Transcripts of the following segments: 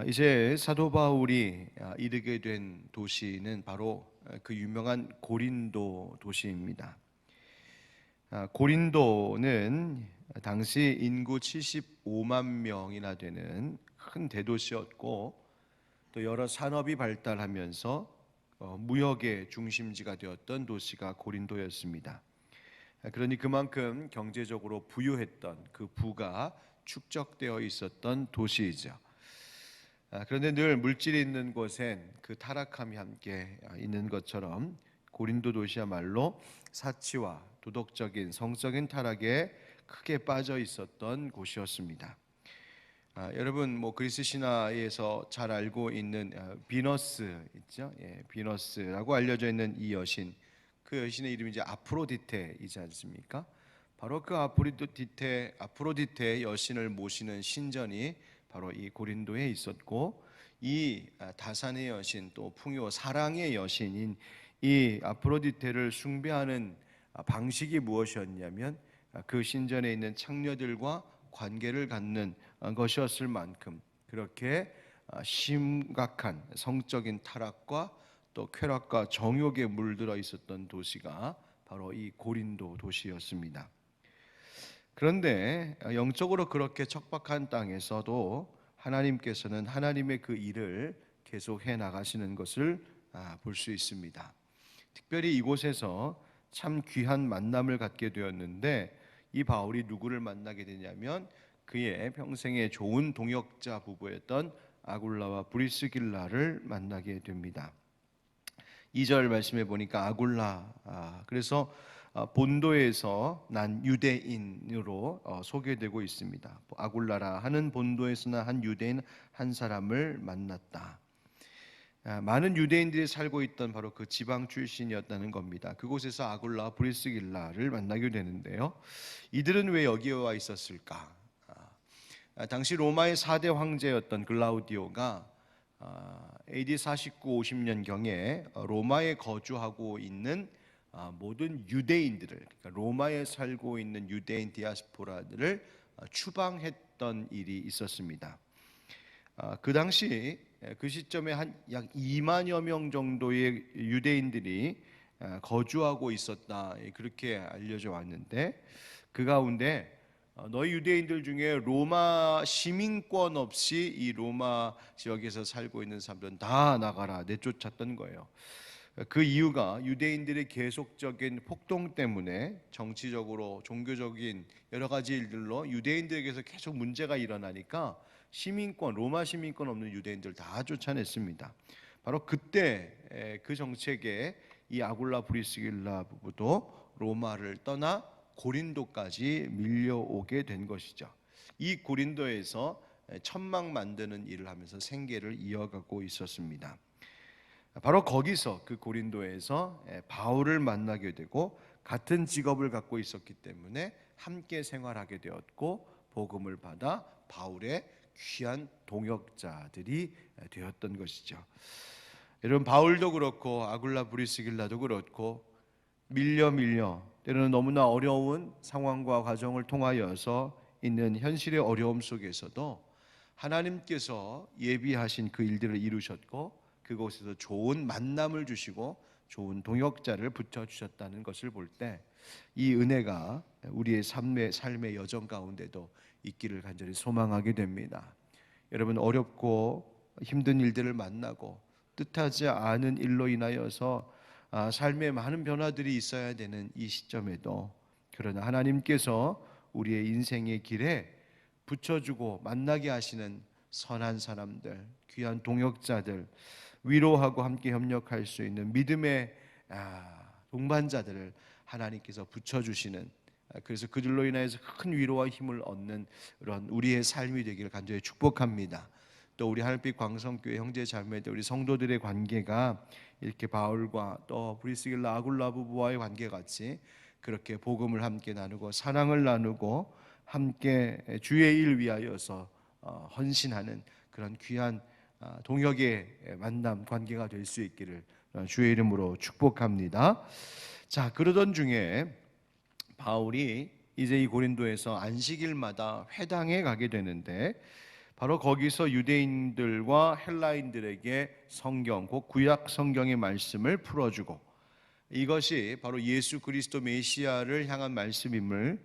이제 사도 바울이 이르게 된 도시는 바로 그 유명한 고린도 도시입니다. 고린도는 당시 인구 75만 명이나 되는 큰 대도시였고, 또 여러 산업이 발달하면서 무역의 중심지가 되었던 도시가 고린도였습니다. 그러니 그만큼 경제적으로 부유했던 그 부가 축적되어 있었던 도시이죠. 그런데 늘 물질이 있는 곳엔 그 타락함이 함께 있는 것처럼 고린도 도시야말로 사치와 도덕적인 성적인 타락에 크게 빠져 있었던 곳이었습니다. 여러분 그리스 신화에서 잘 알고 있는 비너스 있죠? 비너스라고 알려져 있는 이 여신, 그 여신의 이름이 이제 아프로디테이지 않습니까? 바로 그 아프로디테 여신을 모시는 신전이 바로 이 고린도에 있었고, 이 다산의 여신, 또 풍요 사랑의 여신인 이 아프로디테를 숭배하는 방식이 무엇이었냐면 그 신전에 있는 창녀들과 관계를 갖는 것이었을 만큼 그렇게 심각한 성적인 타락과 또 쾌락과 정욕에 물들어 있었던 도시가 바로 이 고린도 도시였습니다. 그런데 영적으로 그렇게 척박한 땅에서도 하나님께서는 하나님의 그 일을 계속해 나가시는 것을 볼 수 있습니다. 특별히 이곳에서 참 귀한 만남을 갖게 되었는데, 이 바울이 누구를 만나게 되냐면 그의 평생의 좋은 동역자 부부였던 아굴라와 브리스길라를 만나게 됩니다. 2절 말씀해 보니까 아굴라, 그래서 본도에서 난 유대인으로 소개되고 있습니다. 아굴라라 하는 본도에서 난 한 유대인 한 사람을 만났다. 많은 유대인들이 살고 있던 바로 그 지방 출신이었다는 겁니다. 그곳에서 아굴라 브리스길라를 만나게 되는데요. 이들은 왜 여기에 와 있었을까? 당시 로마의 4대 황제였던 글라우디오가 AD 49, 50년경에 로마에 거주하고 있는 모든 유대인들을, 그러니까 로마에 살고 있는 유대인 디아스포라들을 추방했던 일이 있었습니다. 그 당시 그 시점에 한 약 2만여 명 정도의 유대인들이 거주하고 있었다, 그렇게 알려져 왔는데, 그 가운데 너희 유대인들 중에 로마 시민권 없이 이 로마 지역에서 살고 있는 사람들은 다 나가라 내쫓았던 거예요. 그 이유가 유대인들의 계속적인 폭동 때문에 정치적으로 종교적인 여러 가지 일들로 유대인들에게서 계속 문제가 일어나니까 시민권, 로마 시민권 없는 유대인들 다 쫓아냈습니다. 바로 그때 그 정책에 이 아굴라 브리스길라 부부도 로마를 떠나 고린도까지 밀려오게 된 것이죠. 이 고린도에서 천막 만드는 일을 하면서 생계를 이어가고 있었습니다. 바로 거기서 그 고린도에서 바울을 만나게 되고, 같은 직업을 갖고 있었기 때문에 함께 생활하게 되었고, 복음을 받아 바울의 귀한 동역자들이 되었던 것이죠. 여러분, 바울도 그렇고 아굴라 브리스길라도 그렇고 밀려 때로는 너무나 어려운 상황과 과정을 통하여서 있는 현실의 어려움 속에서도 하나님께서 예비하신 그 일들을 이루셨고, 그곳에서 좋은 만남을 주시고 좋은 동역자를 붙여주셨다는 것을 볼 때 이 은혜가 우리의 삶의 여정 가운데도 있기를 간절히 소망하게 됩니다. 여러분, 어렵고 힘든 일들을 만나고 뜻하지 않은 일로 인하여서 삶에 많은 변화들이 있어야 되는 이 시점에도, 그러나 하나님께서 우리의 인생의 길에 붙여주고 만나게 하시는 선한 사람들, 귀한 동역자들, 위로하고 함께 협력할 수 있는 믿음의 동반자들을 하나님께서 붙여주시는, 그래서 그들로 인해서 큰 위로와 힘을 얻는 그런 우리의 삶이 되기를 간절히 축복합니다. 또 우리 하늘빛 광성교회 형제 자매들, 우리 성도들의 관계가 이렇게 바울과 또 브리스길라 아굴라 부부와의 관계같이 그렇게 복음을 함께 나누고 사랑을 나누고 함께 주의 일 위하여서 헌신하는 그런 귀한 동역의 만남 관계가 될 수 있기를 주의 이름으로 축복합니다. 자, 그러던 중에 바울이 이제 이 고린도에서 안식일마다 회당에 가게 되는데, 바로 거기서 유대인들과 헬라인들에게 성경, 곧 구약 성경의 말씀을 풀어주고, 이것이 바로 예수 그리스도 메시아를 향한 말씀임을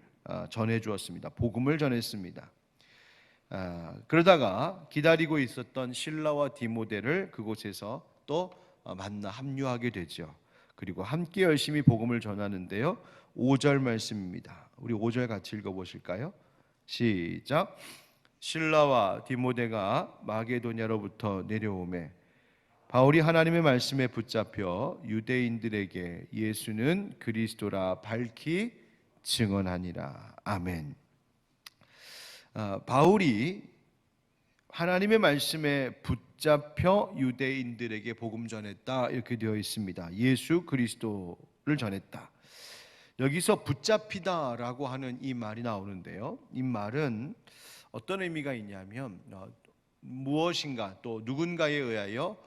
전해 주었습니다. 복음을 전했습니다. 그러다가 기다리고 있었던 실라와 디모데를 그곳에서 또 만나 합류하게 되죠. 그리고 함께 열심히 복음을 전하는데요. 5절 말씀입니다. 우리 5절 같이 읽어보실까요? 시작. 실라와 디모데가 마게도냐로부터 내려오매 바울이 하나님의 말씀에 붙잡혀 유대인들에게 예수는 그리스도라 밝히 증언하니라. 아멘. 바울이 하나님의 말씀에 붙잡혀 유대인들에게 복음 전했다, 이렇게 되어 있습니다. 예수 그리스도를 전했다. 여기서 붙잡히다라고 하는 이 말이 나오는데요. 이 말은 어떤 의미가 있냐면 무엇인가 또 누군가에 의하여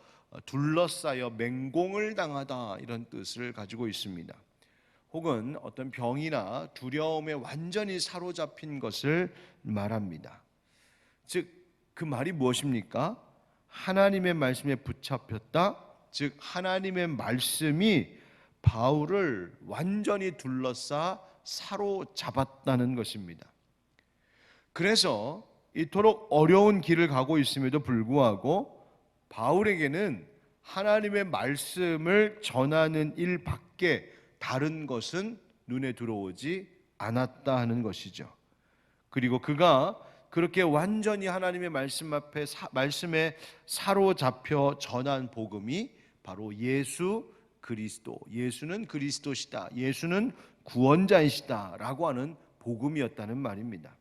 둘러싸여 맹공을 당하다, 이런 뜻을 가지고 있습니다. 혹은 어떤 병이나 두려움에 완전히 사로잡힌 것을 말합니다. 즉 그 말이 무엇입니까? 하나님의 말씀에 붙잡혔다. 즉 하나님의 말씀이 바울을 완전히 둘러싸 사로잡았다는 것입니다. 그래서 이토록 어려운 길을 가고 있음에도 불구하고 바울에게는 하나님의 말씀을 전하는 일 밖에 다른 것은 눈에 들어오지 않았다 하는 것이죠. 그리고 그가 그렇게 완전히 하나님의 말씀에 사로잡혀 전한 복음이 바로 예수 그리스도, 예수는 그리스도시다, 예수는 구원자이시다 라고 하는 복음이었다는 말입니다.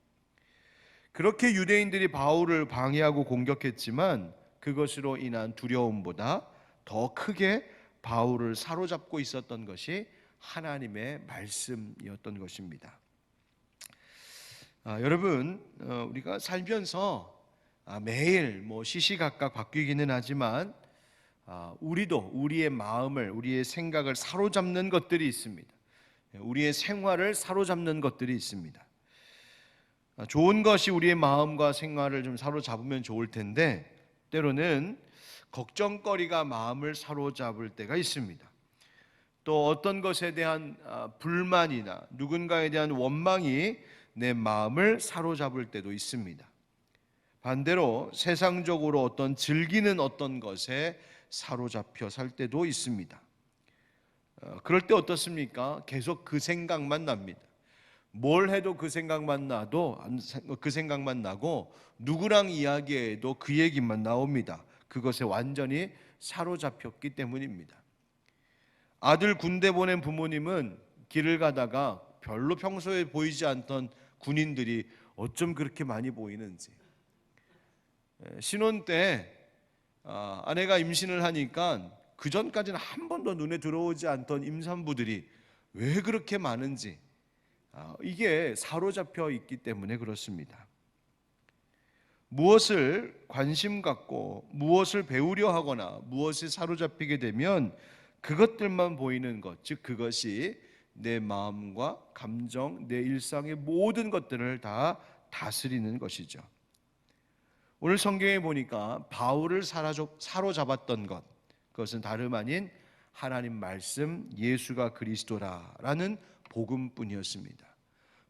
그렇게 유대인들이 바울을 방해하고 공격했지만 그것으로 인한 두려움보다 더 크게 바울을 사로잡고 있었던 것이 하나님의 말씀이었던 것입니다. 여러분, 우리가 살면서 매일 시시각각 바뀌기는 하지만 우리도 우리의 마음을, 우리의 생각을 사로잡는 것들이 있습니다. 우리의 생활을 사로잡는 것들이 있습니다. 좋은 것이 우리의 마음과 생활을 좀 사로잡으면 좋을 텐데 때로는 걱정거리가 마음을 사로잡을 때가 있습니다. 또 어떤 것에 대한 불만이나 누군가에 대한 원망이 내 마음을 사로잡을 때도 있습니다. 반대로 세상적으로 어떤 즐기는 어떤 것에 사로잡혀 살 때도 있습니다. 그럴 때 어떻습니까? 계속 그 생각만 납니다. 뭘 해도 그 생각만 나고 누구랑 이야기해도 그 얘기만 나옵니다. 그것에 완전히 사로잡혔기 때문입니다. 아들 군대 보낸 부모님은 길을 가다가 별로 평소에 보이지 않던 군인들이 어쩜 그렇게 많이 보이는지, 신혼 때 아내가 임신을 하니까 그 전까지는 한 번도 눈에 들어오지 않던 임산부들이 왜 그렇게 많은지, 이게 사로잡혀 있기 때문에 그렇습니다. 무엇을 관심 갖고 무엇을 배우려 하거나 무엇에 사로잡히게 되면 그것들만 보이는 것, 즉 그것이 내 마음과 감정, 내 일상의 모든 것들을 다 다스리는 것이죠. 오늘 성경에 보니까 바울을 사로잡았던 것, 그것은 다름 아닌 하나님 말씀, 예수가 그리스도라라는 복음뿐이었습니다.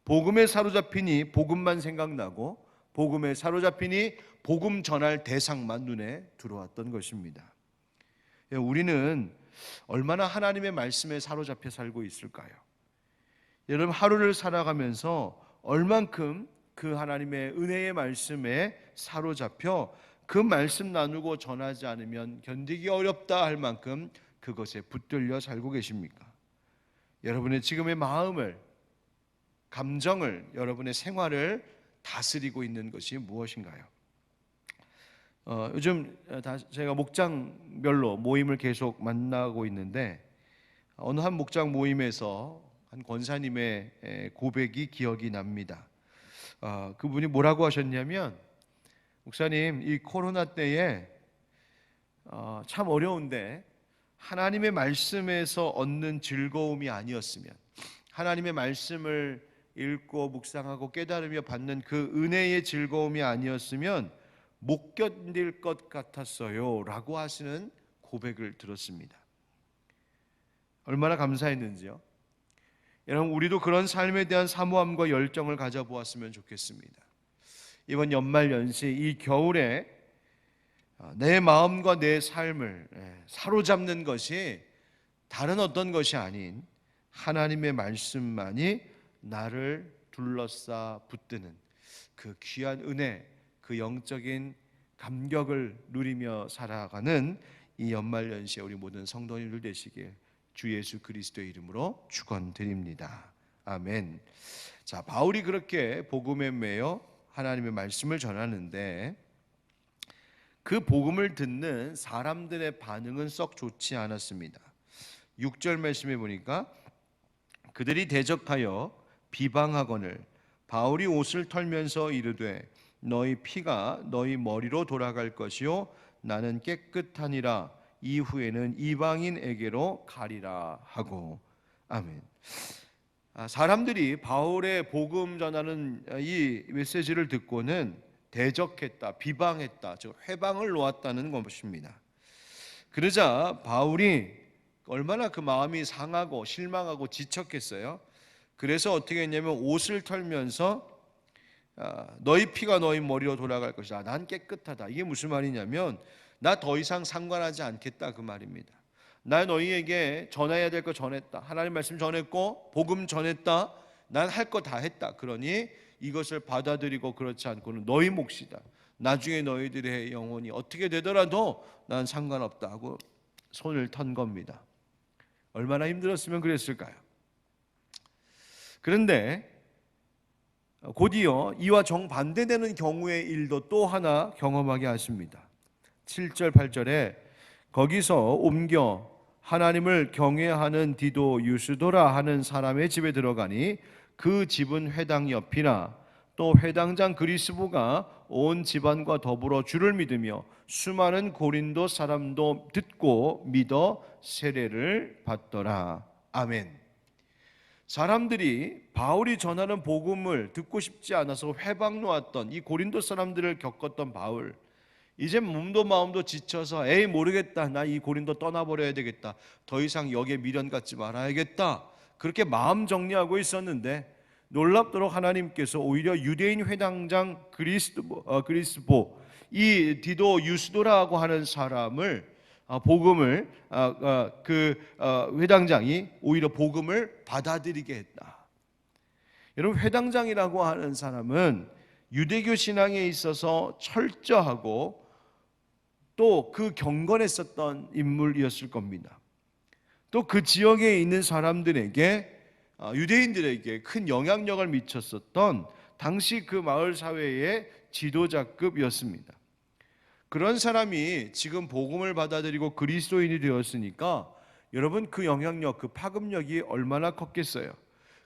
복음에 사로잡히니 복음만 생각나고, 복음에 사로잡히니 복음 전할 대상만 눈에 들어왔던 것입니다. 우리는 얼마나 하나님의 말씀에 사로잡혀 살고 있을까요? 여러분, 하루를 살아가면서 얼만큼 그 하나님의 은혜의 말씀에 사로잡혀 그 말씀 나누고 전하지 않으면 견디기 어렵다 할 만큼 그것에 붙들려 살고 계십니까? 여러분의 지금의 마음을, 감정을, 여러분의 생활을 다스리고 있는 것이 무엇인가요? 요즘 제가 목장별로 모임을 계속 만나고 있는데 어느 한 목장 모임에서 한 권사님의 고백이 기억이 납니다. 그분이 뭐라고 하셨냐면, 목사님, 이 코로나 때에 참 어려운데 하나님의 말씀에서 얻는 즐거움이 아니었으면, 하나님의 말씀을 읽고 묵상하고 깨달으며 받는 그 은혜의 즐거움이 아니었으면 못 견딜 것 같았어요 라고 하시는 고백을 들었습니다. 얼마나 감사했는지요. 여러분, 우리도 그런 삶에 대한 사모함과 열정을 가져보았으면 좋겠습니다. 이번 연말 연시 이 겨울에 내 마음과 내 삶을 사로잡는 것이 다른 어떤 것이 아닌 하나님의 말씀만이 나를 둘러싸 붙드는 그 귀한 은혜, 그 영적인 감격을 누리며 살아가는 이 연말 연시에 우리 모든 성도님들 되시길 주 예수 그리스도의 이름으로 축원드립니다. 아멘. 자, 바울이 그렇게 복음에 매여 하나님의 말씀을 전하는데 그 복음을 듣는 사람들의 반응은 썩 좋지 않았습니다. 6절 말씀에 보니까 그들이 대적하여 비방하거늘 바울이 옷을 털면서 이르되 너희 피가 너희 머리로 돌아갈 것이요 나는 깨끗하니라 이후에는 이방인에게로 가리라 하고. 아멘. 사람들이 바울의 복음 전하는 이 메시지를 듣고는 대적했다, 비방했다, 즉 회방을 놓았다는 것입니다. 그러자 바울이 얼마나 그 마음이 상하고 실망하고 지쳤겠어요. 그래서 어떻게 했냐면 옷을 털면서 너희 피가 너희 머리로 돌아갈 것이다. 난 깨끗하다. 이게 무슨 말이냐면 나 더 이상 상관하지 않겠다 그 말입니다. 나 너희에게 전해야 될 거 전했다. 하나님 말씀 전했고 복음 전했다. 난 할 거 다 했다. 그러니 이것을 받아들이고 그렇지 않고는 너희 몫이다. 나중에 너희들의 영혼이 어떻게 되더라도 난 상관없다 하고 손을 턴 겁니다. 얼마나 힘들었으면 그랬을까요? 그런데 곧이어 이와 정반대되는 경우의 일도 또 하나 경험하게 하십니다. 7절 8절에 거기서 옮겨 하나님을 경외하는 디도 유스도라 하는 사람의 집에 들어가니 그 집은 회당 옆이나 또 회당장 그리스보가 온 집안과 더불어 주를 믿으며 수많은 고린도 사람도 듣고 믿어 세례를 받더라. 아멘. 사람들이 바울이 전하는 복음을 듣고 싶지 않아서 회방 놓았던 이 고린도 사람들을 겪었던 바울, 이제 몸도 마음도 지쳐서 에이 모르겠다, 나 이 고린도 떠나버려야 되겠다, 더 이상 여기에 미련 갖지 말아야겠다, 그렇게 마음 정리하고 있었는데 놀랍도록 하나님께서 오히려 유대인 회당장 그리스보 이 디도 유스도라고 하는 사람을 복음을 회당장이 오히려 복음을 받아들이게 했다. 여러분, 회당장이라고 하는 사람은 유대교 신앙에 있어서 철저하고 또 그 경건했었던 인물이었을 겁니다. 또 그 지역에 있는 사람들에게 유대인들에게 큰 영향력을 미쳤었던 당시 그 마을 사회의 지도자급이었습니다. 그런 사람이 지금 복음을 받아들이고 그리스도인이 되었으니까 여러분, 그 영향력, 그 파급력이 얼마나 컸겠어요.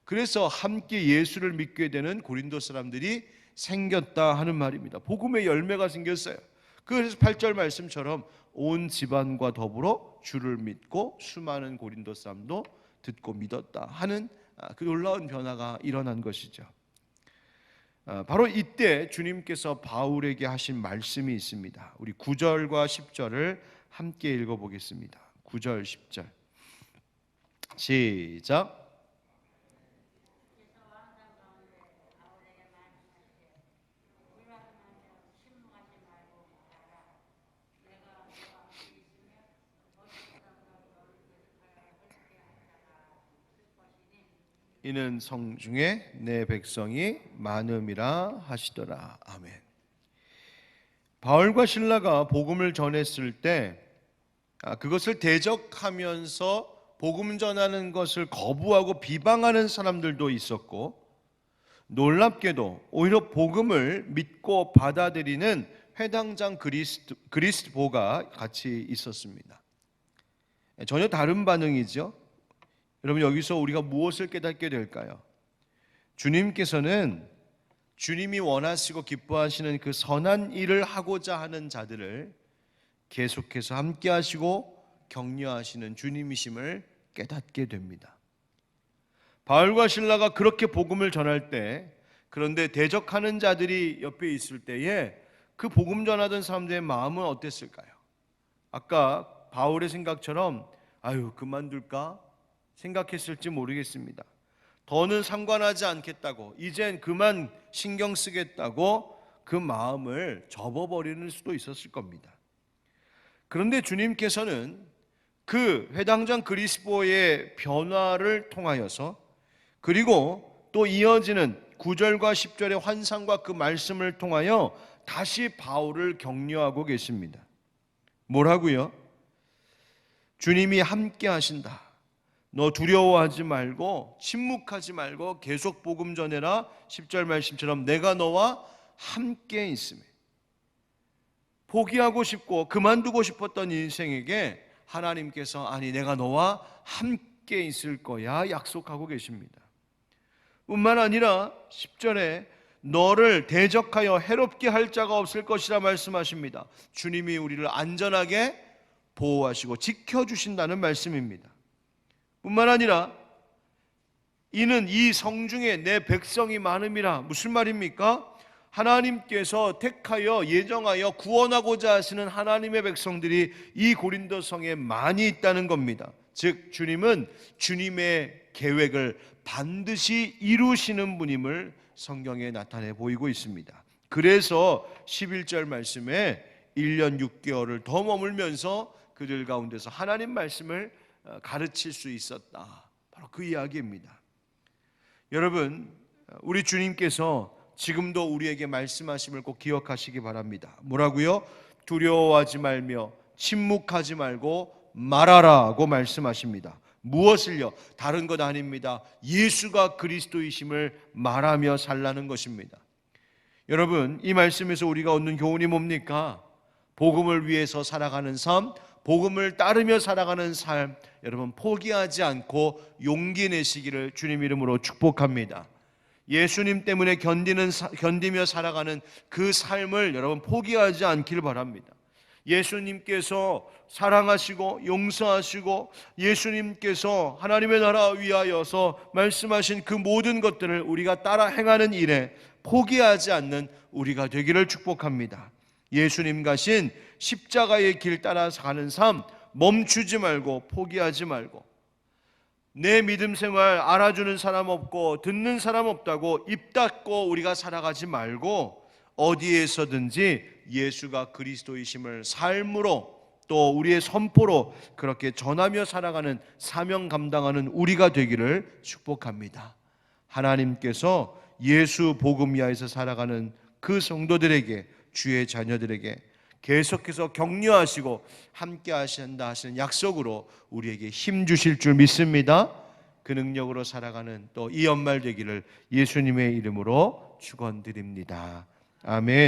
그래서 함께 예수를 믿게 되는 고린도 사람들이 생겼다 하는 말입니다. 복음의 열매가 생겼어요. 그래서 8절 말씀처럼 온 집안과 더불어 주를 믿고 수많은 고린도 사람도 듣고 믿었다 하는 그 놀라운 변화가 일어난 것이죠. 바로 이때 주님께서 바울에게 하신 말씀이 있습니다. 우리 9절과 10절을 함께 읽어보겠습니다. 9절 10절 시작. 이는 성중에 내 백성이 많음이라 하시더라. 아멘. 바울과 실라가 복음을 전했을 때 그것을 대적하면서 복음 전하는 것을 거부하고 비방하는 사람들도 있었고, 놀랍게도 오히려 복음을 믿고 받아들이는 회당장 그리스보가 같이 있었습니다. 전혀 다른 반응이죠. 여러분, 여기서 우리가 무엇을 깨닫게 될까요? 주님께서는 주님이 원하시고 기뻐하시는 그 선한 일을 하고자 하는 자들을 계속해서 함께 하시고 격려하시는 주님이심을 깨닫게 됩니다. 바울과 실라가 그렇게 복음을 전할 때, 그런데 대적하는 자들이 옆에 있을 때에 그 복음 전하던 사람들의 마음은 어땠을까요? 아까 바울의 생각처럼 아유 그만둘까 생각했을지 모르겠습니다. 더는 상관하지 않겠다고, 이젠 그만 신경 쓰겠다고 그 마음을 접어버리는 수도 있었을 겁니다. 그런데 주님께서는 그 회당장 그리스도의 변화를 통하여서, 그리고 또 이어지는 9절과 10절의 환상과 그 말씀을 통하여 다시 바울을 격려하고 계십니다. 뭐라고요? 주님이 함께 하신다. 너 두려워하지 말고 침묵하지 말고 계속 복음 전해라. 10절 말씀처럼 내가 너와 함께 있음에, 포기하고 싶고 그만두고 싶었던 인생에게 하나님께서 아니 내가 너와 함께 있을 거야 약속하고 계십니다. 뿐만 아니라 10절에 너를 대적하여 해롭게 할 자가 없을 것이라 말씀하십니다. 주님이 우리를 안전하게 보호하시고 지켜주신다는 말씀입니다. 뿐만 아니라 이는 이 성중에 내 백성이 많음이라. 무슨 말입니까? 하나님께서 택하여 예정하여 구원하고자 하시는 하나님의 백성들이 이 고린도 성에 많이 있다는 겁니다. 즉 주님은 주님의 계획을 반드시 이루시는 분임을 성경에 나타내 보이고 있습니다. 그래서 11절 말씀에 1년 6개월을 더 머물면서 그들 가운데서 하나님 말씀을 가르칠 수 있었다. 바로 그 이야기입니다. 여러분, 우리 주님께서 지금도 우리에게 말씀하심을 꼭 기억하시기 바랍니다. 뭐라고요? 두려워하지 말며 침묵하지 말고 말하라고 말씀하십니다. 무엇을요? 다른 것 아닙니다. 예수가 그리스도이심을 말하며 살라는 것입니다. 여러분, 이 말씀에서 우리가 얻는 교훈이 뭡니까? 복음을 위해서 살아가는 삶, 복음을 따르며 살아가는 삶, 여러분 포기하지 않고 용기 내시기를 주님 이름으로 축복합니다. 예수님 때문에 견디며 살아가는 그 삶을 여러분 포기하지 않기를 바랍니다. 예수님께서 사랑하시고 용서하시고 예수님께서 하나님의 나라 위하여서 말씀하신 그 모든 것들을 우리가 따라 행하는 일에 포기하지 않는 우리가 되기를 축복합니다. 예수님 가신 십자가의 길 따라서 가는 삶 멈추지 말고 포기하지 말고, 내 믿음 생활 알아주는 사람 없고 듣는 사람 없다고 입 닫고 우리가 살아가지 말고 어디에서든지 예수가 그리스도이심을 삶으로 또 우리의 선포로 그렇게 전하며 살아가는 사명 감당하는 우리가 되기를 축복합니다. 하나님께서 예수 복음 이하에서 살아가는 그 성도들에게, 주의 자녀들에게 계속해서 격려하시고 함께 하신다 하시는 약속으로 우리에게 힘 주실 줄 믿습니다. 그 능력으로 살아가는 또 이 연말 되기를 예수님의 이름으로 축원드립니다. 아멘.